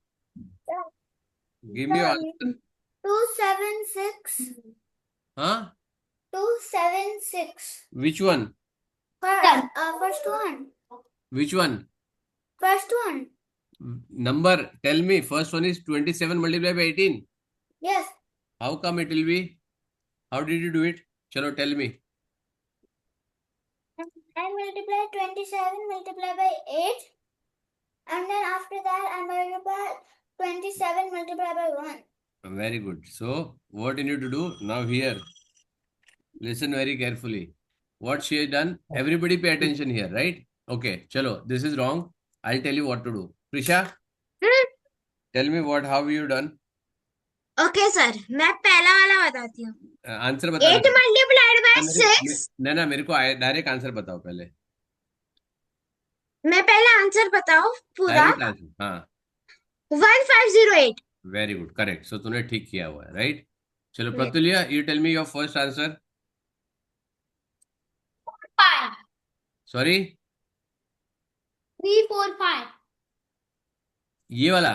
give me your answer. 276 Huh? 276 Which one? first one Which one? first one Number. Tell me. First one is 27 multiplied by 18. yes How come it will be? How did you do it? Chalo, tell me. I multiply 27 multiplied by 8 and then after that I multiply 27 multiplied by 1 Very good. So, what you need to do now here? Listen very carefully. What she has done? Everybody pay attention here, right? Okay. Chalo, this is wrong. I'll tell you what to do. Prisha, tell me how you done. okay sir मैं पहला वाला बताती हूँ answer बता. 8 multiplied by 6 ना मेरे को direct answer बताओ पहले. मैं पहला आंसर बताओ पूरा डायरेक्ट आंसर. हाँ, 1508 वेरी गुड. करेक्ट. सो तूने ठीक किया हुआ है, राइट? चलो Pratulya, you tell me your first answer. 5 sorry, 345 ये वाला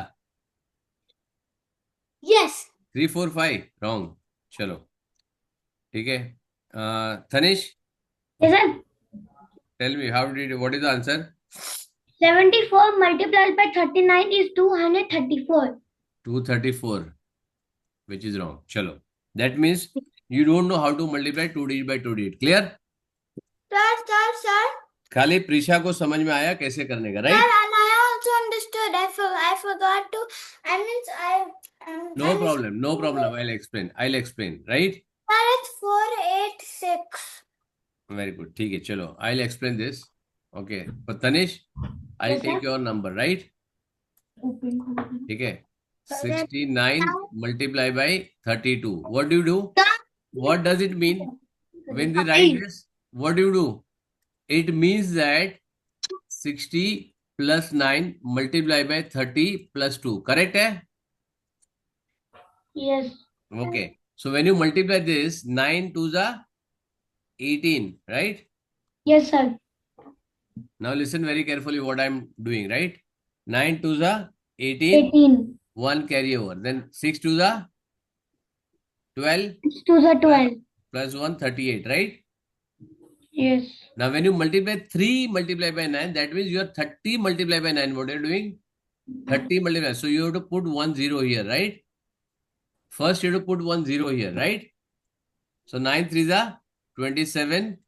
yes 345 रॉन्ग. चलो ठीक है. Tanish, yes sir tell me what is the answer? 74 multiplied by 39 is 234 234, which is wrong. चलो, that means you don't know how to multiply 2 digit by 2 digit. Clear? sir खाली प्रीशा को समझ में आया कैसे करने का, sir right? and I also understood I forgot to. I means I. No problem. No problem. I'll explain. Right? Sir, it's 486. Very good. ठीक है चलो. I'll explain this. Okay. But Tanish, I'll Yes, take sir. your number, right? ठीक है. 69 multiplied by 32. What do you do? What does it mean? When they write this, what do you do? It means that 60 plus 9 multiplied by 30 plus 2. Correct है? Yes. Okay. So when you multiply this, 9 to the 18, right? Yes, sir. Now listen very carefully what I'm doing, right? 9 to the 18, 18. 1 carry over. Then 6 to the 12 To the 12. plus 1, 38, right? Yes. Now when you multiply 3 multiplied by 9, that means you are 30 multiplied by 9. What are you doing? 30 multiplied. So you have to put 1 0 here, right? First you have to put 1 0 here, right? So 9 3 the 27.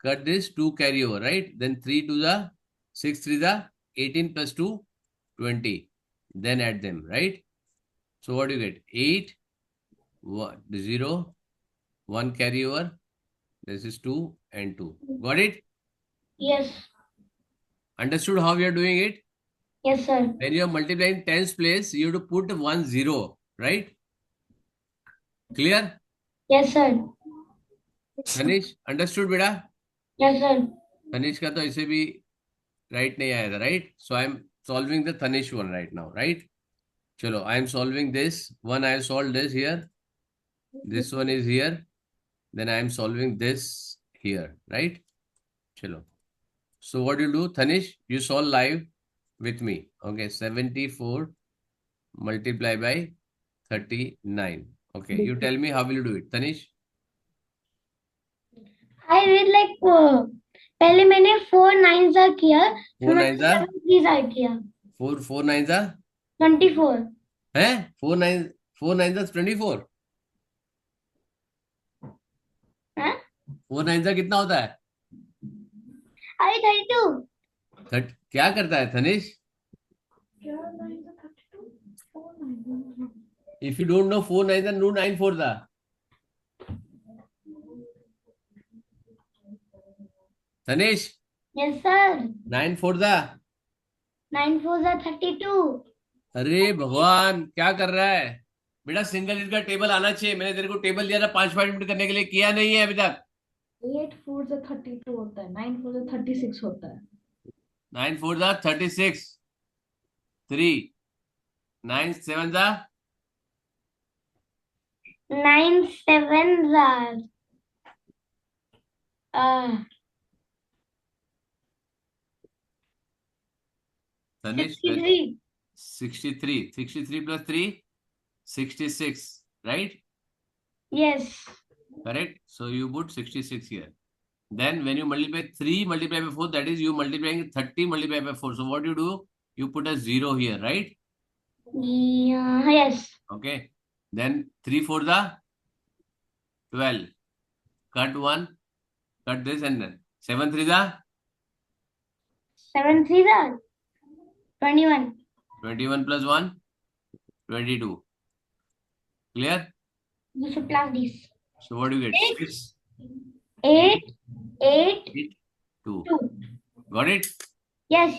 Cut this 2 carry over, right? Then 3 to the 6 3 the 18 plus 2 20. Then add them, right? So what do you get? 8 1 0 1 carry over. This is 2 and 2. Got it? Yes. Understood how we are doing it? Yes, sir. When you are multiplying tens place, you have to put 1 0, right? Clear? Yes, sir. Tanish, understood beta? Yes, sir. Tanish का तो ऐसे भी right नहीं आया था, right? So I am solving the Tanish one right now, right? चलो, I am solving this. One I have solved this here. This one is here. Then I am solving this here, right? चलो. So what you do, Tanish? You solve live with me. Okay, 74 multiplied by 39. Okay, you tell me how will you do it, Tanish? I did like पहले मैंने 4 9s किया 4 9s are 7 3s किया 4 9s are 24 हैं 4 9s are 24. हैं 4 9s are कितना होता है? अरे 32 क्या करता है Tanish? If you don't know 4 9s, then do 9 4s are. Tanish, Yes, sir. 9 4s are. 9 4s are 32 अरे भगवान क्या कर रहा है बेटा? सिंगल डिजिट का टेबल आना चाहिए. मैंने तेरे को टेबल दिया था 5 मिनट करने के लिए, किया नहीं है अभी तक. 8 4s are 32 होता है, 9 4s are 36 होता है. 9 4s are 36. 3 9 7s are 9 7s are Tanish 63 63. 63 plus 3 66, right? Yes. Correct. So you put 66 here. Then when you multiply 3 multiplied by 4, that is you multiplying 30 multiplied by 4. So what you do? You put a 0 here, right? Yeah, yes. Okay. Then 3 4 the 12. Cut 1. Cut this and then 7 3 the 7 3s are 21 21 plus 1 22. Clear? You should plus this. So what do you get? 6 8 8 8 2. 2 Got it? Yes.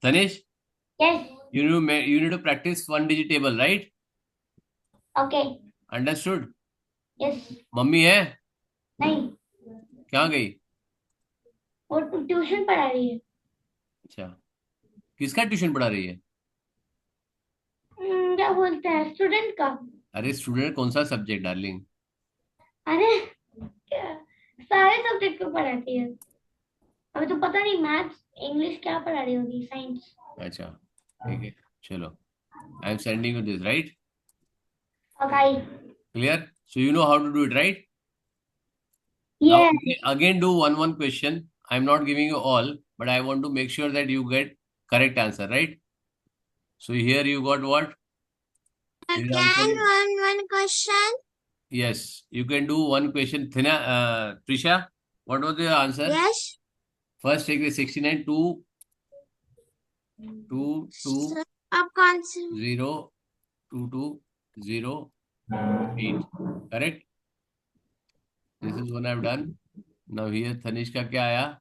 Tanish, Yes. you need to practice one digit table, right? Okay. Understood? Yes. Mummy है नहीं क्या गई? वो tuition पढ़ा रही है. अच्छा, किसका ट्यूशन पढ़ा रही है? क्या बोलते हैं स्टूडेंट का. अरे स्टूडेंट कौन सा सब्जेक्ट डार्लिंग? अरे सारे सब्जेक्ट को पढ़ाती है. अभी तो पता नहीं मैथ्स इंग्लिश क्या पढ़ा रही होगी. साइंस. अच्छा ठीक है चलो. I am sending you this, right? Okay. Clear? So you know how to do it, right? Yeah. Now, again do one question. I'm not giving you all, but I want to make sure that you get correct answer, right? So here you got what? This is answer is- one question. Yes, you can do one question. Trisha, what was the answer? Yes. First take the 69 to 2 2 Sir, अब कौन से 0 2 2 0 8. Correct? This is one I've done. Now here Tanish का क्या आया?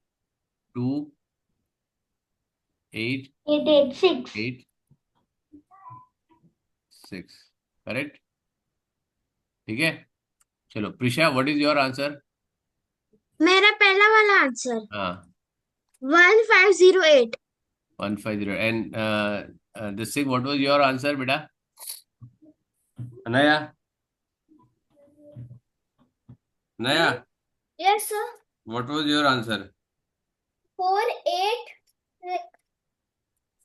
2 8 6 8 6. Correct? ठीक है, चलो Prisha, what is your answer? मेरा पहला वाला आंसर हाँ 1508 150. And this thing, what was your answer बेटा? Anaya, Anaya, Yes sir what was your answer? 486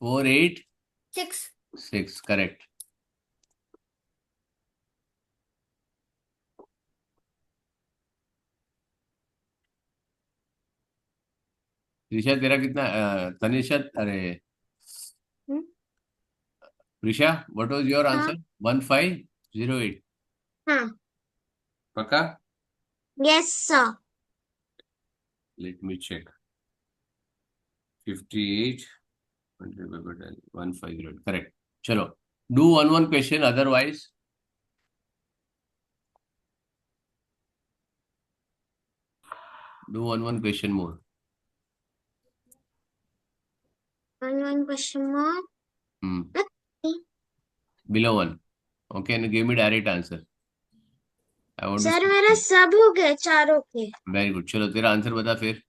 486. Correct. Prisha तेरा कितना? तनिषा, अरे hmm? Prisha, what was your हाँ आंसर? 1508. हाँ पक्का? Yes sir let me check. 58 150. Correct. चलो, do one question, otherwise do one question more. one question more Hmm. Okay. Below 1. Okay, and give me direct answer. I want to sir see. मेरा सब हो गए चारों के Very good. चलो तेरा answer बता फिर.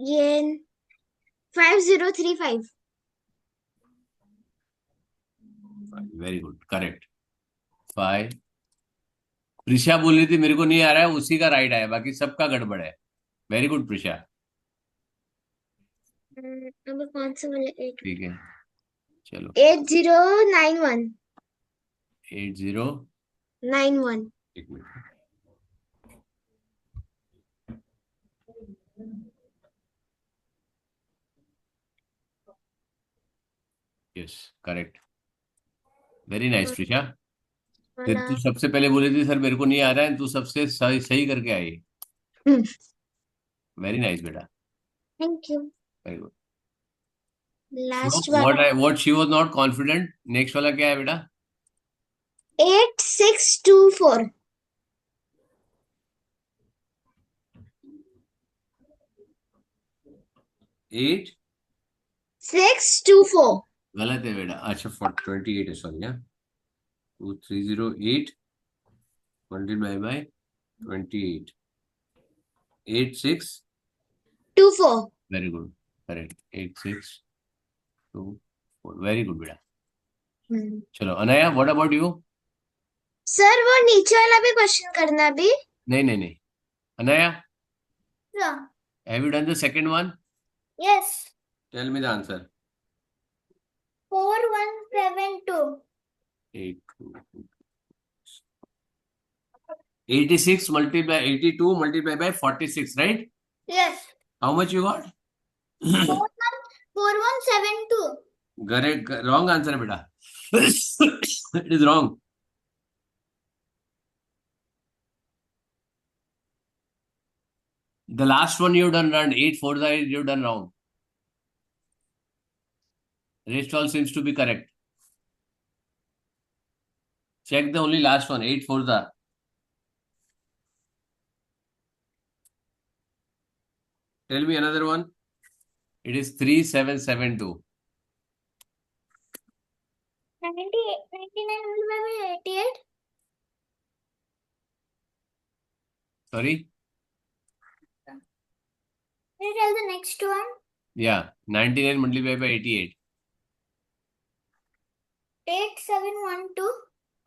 ये 5035 वेरी गुड, करेक्ट. 5. प्रिशा बोल रही थी मेरे को नहीं आ रहा है, उसी का राइट आया, बाकी सबका गड़बड़ है. Very good Prisha. अब कौन सा वाला ठीक है, चलो. 8091 80. 91 एक minute. Yes, correct. Very nice Prisha. फिर वाला तू सबसे पहले बोली थी सर मेरे को नहीं आ रहा है, तू सबसे सही सही करके आई. वेरी नाइस बेटा. Thank you very good. Last So वाला what she was not confident. Next वाला क्या है बेटा? 8624 8. 624 गलत है बेटा. अच्छा 28 है, सॉरी. हाँ, 2308 multiplied by 28. 86. 24 very good, correct. 8624. Very good बेटा. चलो अनया, व्हाट अबाउट यू? सर वो नीचे वाला भी क्वेश्चन करना भी नहीं नहीं नहीं. Anaya, Yeah. Have you done the second one? Yes. Tell me the answer. 4172 86 multiply 82 multiplied by 46, right? Yes. How much you got? 4172 Correct. Wrong answer बेटा. It is wrong. The last one you've done wrong. 8 4 you've done wrong. Rest all seems to be correct. Check the only last one. 8 4 the. Tell me another one. It is 3772. 99 multiplied by 88 Sorry? Can you tell the next one? Yeah. 99 multiplied by 88. 8712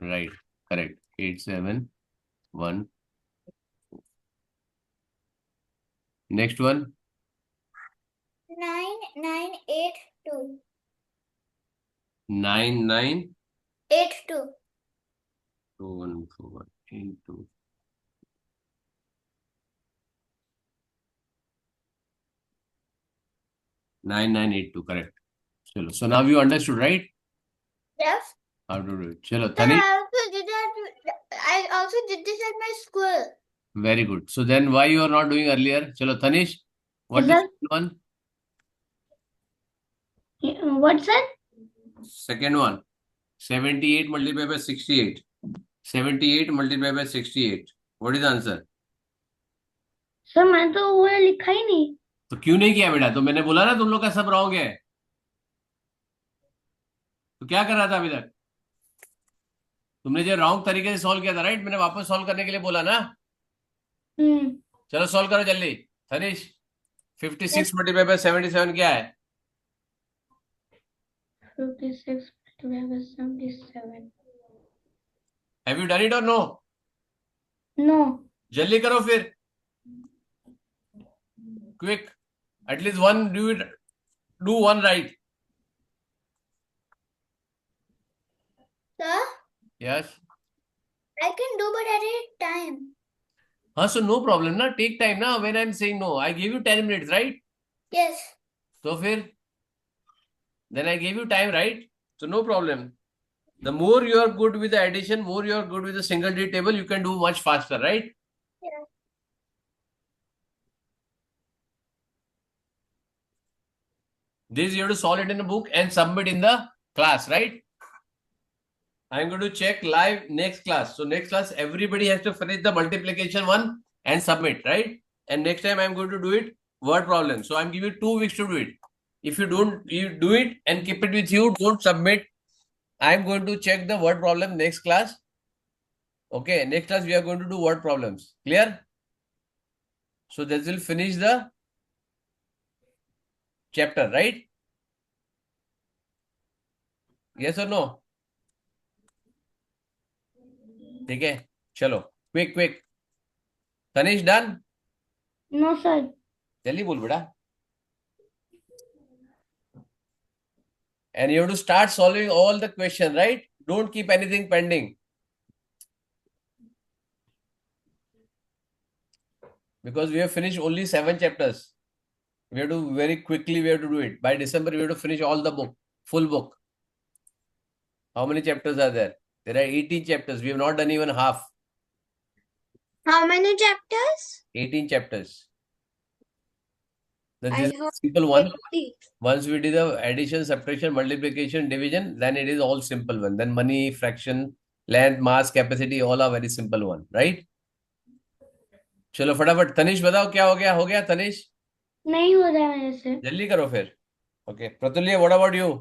Right. Correct. 871. Next one. 9982 99 82 2141 into 9982. Correct. Chalo. So now you understood, right? Yes. How to do it. Chalo. Sir, Tani. I also did this at my school. Very good. So then why you are not doing earlier? Chalo. Tanish. What is Sir. the one? What's that? Second one, 78 multiplied by 68. 78 multiplied by 68. What is the answer? Sir मैं तो वो लिखा ही नहीं. तो क्यों नहीं किया बेटा? तो मैंने बोला ना तुम लोग का सब रॉन्ग है. तो क्या कर रहा था अभी तक? तुमने जो रॉन्ग तरीके से सॉल्व किया था, राइट? मैंने वापस सॉल्व करने के लिए बोला ना. चलो सॉल्व करो जल्दी. तनिष, 56 मल्टीप्लाई बाय 77 क्या है? 56 multiplied by 77. Have you done it और नो? No. जल्दी करो फिर. Quick. At least one do it. Do one right. Sir, yes. I can do, but I need time. हाँ, सो नो प्रॉब्लम ना. टेक टाइम ना. When I am saying no, I give you 10 minutes, right? Yes. तो फिर then I gave you time, right? So no problem. The more you are good with the addition, more you are good with the single digit table, you can do much faster, right? Yeah. This you have to solve it in a book and submit in the class, right? I'm going to check live next class. So next class, everybody has to finish the multiplication one and submit, right? And next time I'm going to do it word problem. So I'm giving you 2 weeks to do it. If you don't, you do it and keep it with you. Don't submit. I'm going to check the word problem next class. Okay, next class we are going to do word problems. Clear? So this will finish the chapter, right? Yes or no? ठीक है, चलो quick quick. Tanish done? No, sir. जल्दी बोल बेटा. And you have to start solving all the questions, right? Don't keep anything pending. Because we have finished only 7 chapters. We have to very quickly, we have to do it. By December, we have to finish all the book, full book. How many chapters are there? There are 18 chapters. We have not done even half. How many chapters? 18 chapters. This I is a heard simple one. 50. Once we do the addition, subtraction, multiplication, division, then it is all simple one. Then money, fraction, length, mass, capacity, all are very simple one, right? चलो फटाफट. तनिष बताओ क्या हो गया? हो गया तनिष? नहीं हो रहा है मेरे से. जल्दी करो फिर. Okay, Pratulya, what about you?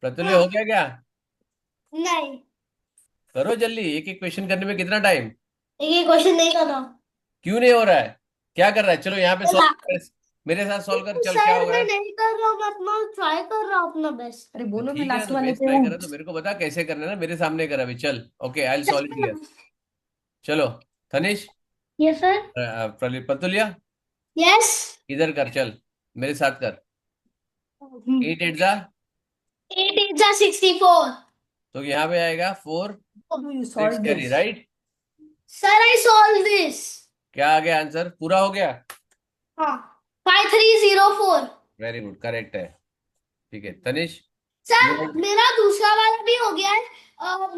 Pratulya हो गया क्या? नहीं. करो जल्दी. एक एक क्वेश्चन करने में कितना टाइम? ये क्वेश्चन नहीं कर रहा. क्यों नहीं हो रहा है? क्या कर रहा है? चलो यहाँ पे सॉल्व कर. मेरे साथ सॉल्व कर. चल क्या सर हो रहा मैं है? नहीं कर रहा हूँ. मैं अपना ट्राई कर रहा हूँ अपना बेस्ट. अरे बोलो, मैं ठीक है ना, लास्ट तो वाले बेस्ट पे ट्राई हूँ. करा तो मेरे को बता कैसे करना है ना. मेरे सामने कर अभी. चल okay, I will solve it here. चलो Tanish, yes sir. Pratulya yes. इधर कर. चल मेरे साथ कर. 8 8 जा. 8 8 जा 64. तो यहाँ पे आएगा 4 You 6 solved carry, this. Right? Sir I solve this. क्या आ गया आंसर? पूरा हो गया? हाँ. 5304. वेरी गुड, करेक्ट है. ठीक है तनिष. सर मेरा दूसरा वाला भी हो गया है.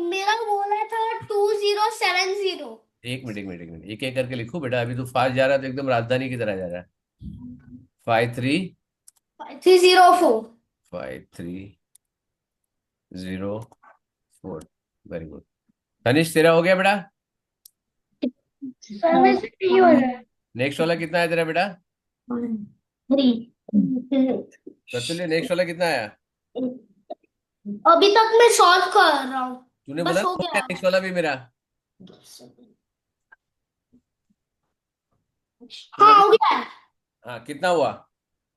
मेरा बोला था 2070. एक मिनट एक मिनट एक मिनट. एक एक करके लिखो बेटा. अभी तो फास्ट जा रहा है, तो एकदम राजधानी की तरह जा रहा है. 5304. 5304. Very good. तनिष तेरा हो गया बेटा? सर मेरे से नहीं हो रहा है. नेक्स्ट वाला कितना है तेरा बेटा? 3. प्रतुल्य नेक्स्ट वाला कितना आया? अभी तक मैं सॉल्व कर रहा हूँ. तूने बस बोला हो गया. नेक्स्ट वाला भी मेरा. हाँ हो गया. हाँ, कितना हुआ?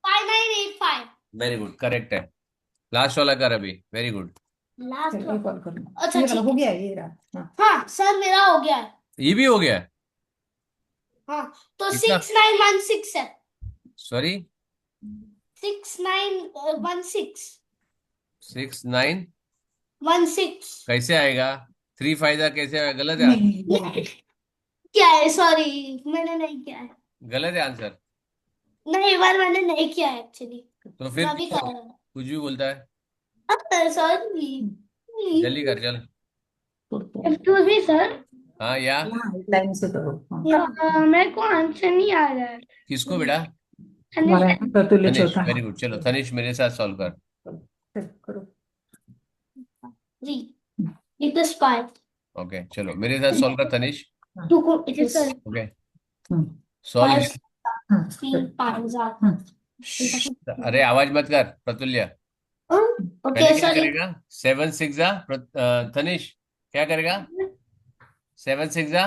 5985. वेरी गुड, करेक्ट है. लास्ट वाला कर अभी. Very good. लास्ट चलो एक और कर लो. अच्छा ये वाला ठीक हो है. गया, ये रहा. हाँ. हाँ सर मेरा हो गया है. ये भी हो गया? हाँ तो कितना? 6916 है. सॉरी, 6916. 6916 कैसे आएगा? 3 फायदा कैसे आएगा? गलत है. नहीं. क्या है? सॉरी मैंने नहीं किया है. गलत है आंसर. नहीं बार मैंने नहीं किया है एक्चुअली. तो फिर मैं भी कर रहा कुछ भी बोलता है. हूँ. सॉरी. जल्दी कर चल. Excuse me sir. हाँ या हाँ, एक लाइन से करो. हाँ. मेरे को आंसर नहीं आ रहा है. किसको बेटा? हमारा प्रतुल्य तनिष चौथा वेरी है। गुड। चलो तनिष मेरे साथ सॉल्व कर। चल, करो। 3. It is 5. ओके चलो मेरे साथ सॉल्व कर Tanish. 2. It is okay hmm, solve. 5. हाँ, 3 5 are. अरे आवाज मत कर प्रतुल्य। पहले Okay, क्या sorry. करेगा? 7 6 तनिष क्या करेगा? 7 6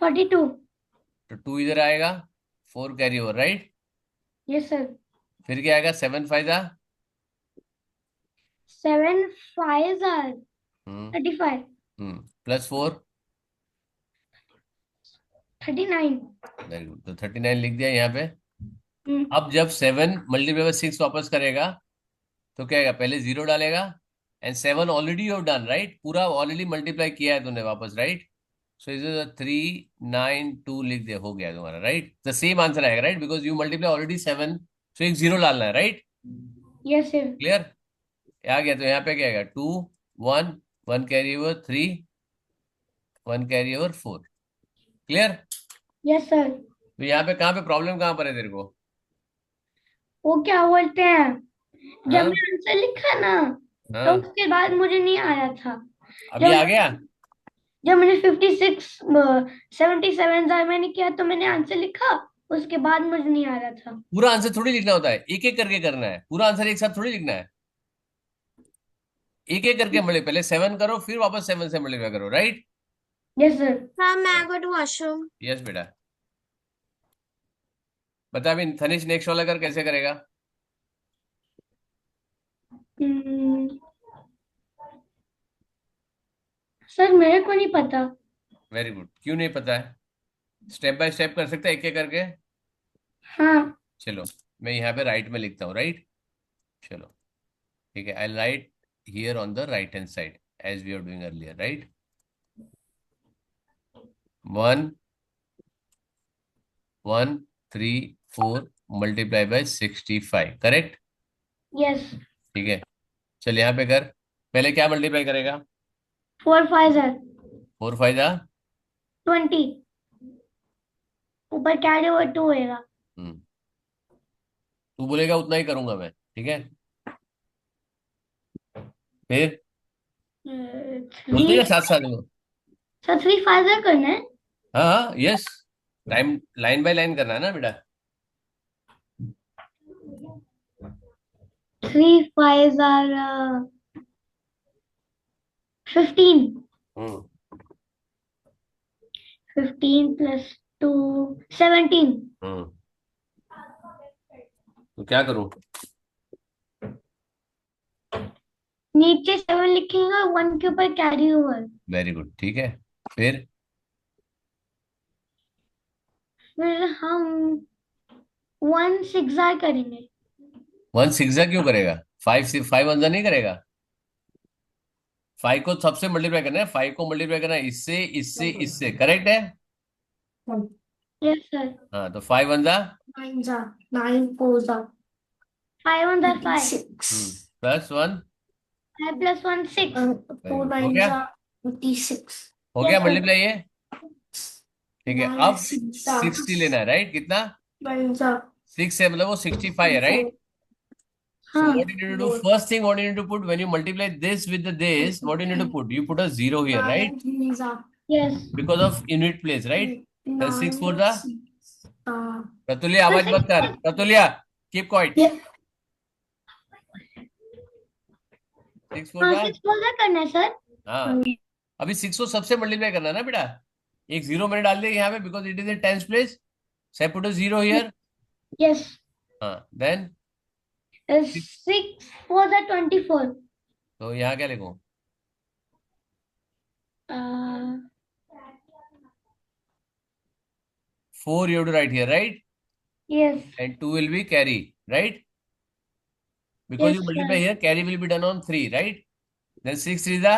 42. तो 2 इधर आएगा, 4 carry over right. Yes, sir. फिर क्या आएगा? 7 5 7 5s are 35. Plus 4 39. Very good. तो 39 लिख दिया यहाँ पे। Hmm. अब जब 7 मल्टीप्लाई बाय 6 वापस करेगा तो क्या आएगा? पहले 0 डालेगा and 7 already you done right, पूरा ऑलरेडी मल्टीप्लाई किया है तूने वापस राइट। सो इज 3 9 2 लिख दिया, हो गया तुम्हारा राइट। द सेम आंसर आएगा right because you multiply already 7, सो एक 0 डालना है राइट। Yes, sir. क्लियर? आ गया तो यहाँ पे क्या आएगा? 2 1 1 carry over 3 1 carry over 4। Clear? Yes, sir. तो यहाँ पे कहाँ पे प्रॉब्लम कहाँ पर है तेरे को? वो क्या बोलते हैं, जब हाँ मैं आंसर लिखा ना तो हाँ उसके बाद मुझे नहीं आया था। अभी आ गया। जब मैंने 56 77 मैंने किया तो मैंने आंसर लिखा, उसके बाद मुझे नहीं आ रहा था। पूरा आंसर थोड़ी लिखना होता है, एक एक करके करना है। पूरा आंसर एक साथ थोड़ी लिखना है, एक एक करके मल्टीप्लाई। पहले 7 करो फिर वापस 7 से मल्टीप्लाई करो राइट। Yes sir. मैं गो टू वॉशरूम। यस बेटा। बता अभी तनिष नेक्स्ट वाला कर कैसे करेगा? सर मेरे को नहीं पता। Very good. क्यों नहीं पता है? स्टेप बाय स्टेप कर सकते हैं एक एक करके। हाँ। चलो मैं यहाँ पे राइट में लिखता हूँ राइट। चलो ठीक है, I write here on the right hand side as we are doing earlier right. 1 1 3 4 multiply by 65 correct. Yes. ठीक है चल यहाँ पे कर। पहले क्या मल्टीप्लाई करेगा? 4 5 सर 4 5 20, ऊपर कैरी ओवर 2 होएगा। तू बोलेगा उतना ही करूंगा मैं, ठीक है। फिर बोलते हैं साथ साथ में। सर 3 5 करना है। हाँ हाँ yes, time line by line करना है ना बेटा। 3 5 are 15. 15 plus 2 17. तो क्या करूं? नीचे 7 लिखेंगे, 1 के ऊपर कैरी ओवर। वेरी गुड ठीक है। फिर हम 1 6 करेंगे। 1 6 क्यों करेगा? 5 1 नहीं करेगा। 5 को सबसे मल्टीप्लाई करना है, 5 को मल्टीप्लाई करना है इससे इससे इससे, करेक्ट है। Yes sir. हाँ तो 5 1 9 9 4 5 1 5 प्लस 1 5 plus 1 6 हो गया। 56 हो गया मल्टीप्लाई ये। ठीक है अब 60 लेना है राइट। कितना? 6 है मतलब वो 65 है राइट। So हाँ। what you need to do? First thing what you need to put when you multiply this with the this, what you need to put? You put a 0 here, right? Yes. Because of unit place, right? The 6 for the Pratulya, हाँ, आवाज मत कर। Pratulya, keep quiet. 6 for हाँ the 6 4 करना है sir. हाँ अभी 6 को सबसे मल्टीप्लाई करना है ना बेटा। एक 0 मैंने डाल दिया यहाँ पे because it is in tens place. So I put a 0 here. Yes. हाँ then 6 4 24। तो यहाँ क्या लिखूं? 4 you have to write here, right? Yes. And 2 will be carry, right? Because you Yes, multiply sir. here, carry will be done on 3, right? Then 6 3 is the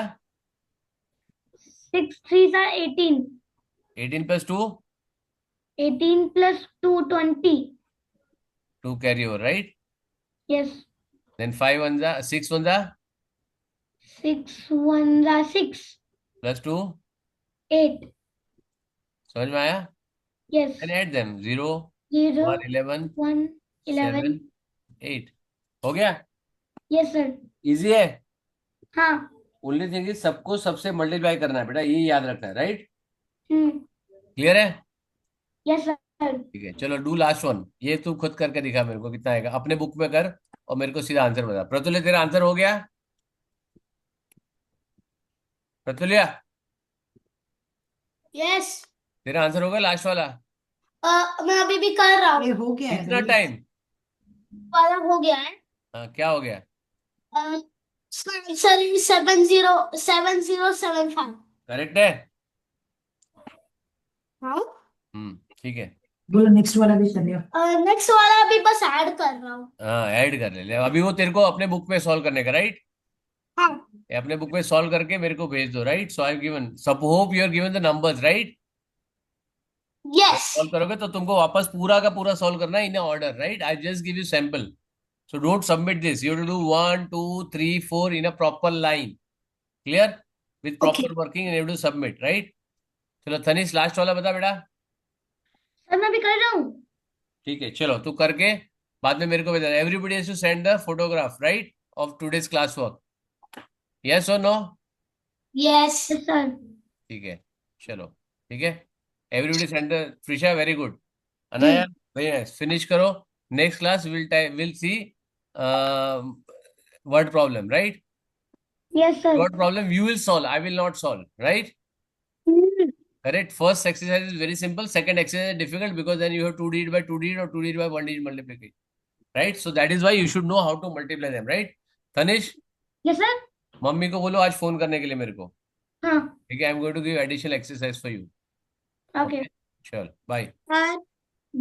6 3s are 18. 18 plus 2, 18 plus 2 20. 2 carry over, right? Yes. Then 5 1 the 6 1 the 6 1 are 6. plus 2, 8. समझ में आया? Yes. Then add them 0 0, 1 11 1, 11. 7 8 हो गया? Yes, sir. Easy है। हाँ. Only thing is सबको सबसे multiply करना है बेटा, ये याद रखना है, राइट? Hmm. क्लियर है? Yes, sir. ठीक है, चलो डू लास्ट वन। ये तू खुद करके दिखा मेरे को कितना आएगा, अपने बुक में कर और मेरे को सीधा आंसर बता। प्रतुल्य तेरा आंसर हो गया? प्रतुल्य Yes. तेरा आंसर हो गया लास्ट वाला? मैं अभी भी कर रहा हूँ. ये हो गया है कितना भाई। टाइम? वाला हो गया है. हाँ, क्या हो गया? सर 7075. करेक्ट है? हाँ. ठीक है। बोलो नेक्स्ट वाला भी कर लियो। नेक्स्ट वाला अभी बस ऐड कर रहा हूँ. हाँ, ऐड कर ले अभी। वो तेरे को अपने बुक में सॉल्व करने का, राइट? हाँ. अपने बुक में सॉल्व करके मेरे को भेज दो, राइट? सो आई गिवन, सब hope you are given the numbers, right? Yes. Solve करोगे तो तुमको वापस पूरा का पूरा सॉल्व करना है in order, right? I just give you sample, so don't submit this. You to do 1 2 3 4 in a proper line, clear? With proper working and you to submit, right? चलो तनिष लास्ट वाला बता बेटा। सर मैं भी कर रहा हूँ. ठीक है, चलो तू करके बाद में मेरे को बता। Everybody has to send the photograph, right, of today's class work. Yes और नो? Yes. Yes, sir. ठीक है, चलो ठीक है। Everybody send the. Prisha very good. Anaya very nice. Finish करो। Next class will see word problem, right? Yes, sir. Word problem you will solve, I will not solve, right? Hmm. Correct. First exercise is very simple. Second exercise is difficult because then you have 2 digit by 2 digit or 2 digit by 1 digit multiplication, right? So that is why you should know how to multiply them, right? Tanish, Yes, sir. Mummy को बोलो आज phone करने के लिए मेरे को, हाँ. ठीक है? I am going to give additional exercise for you. Okay. चल बाय। Bye.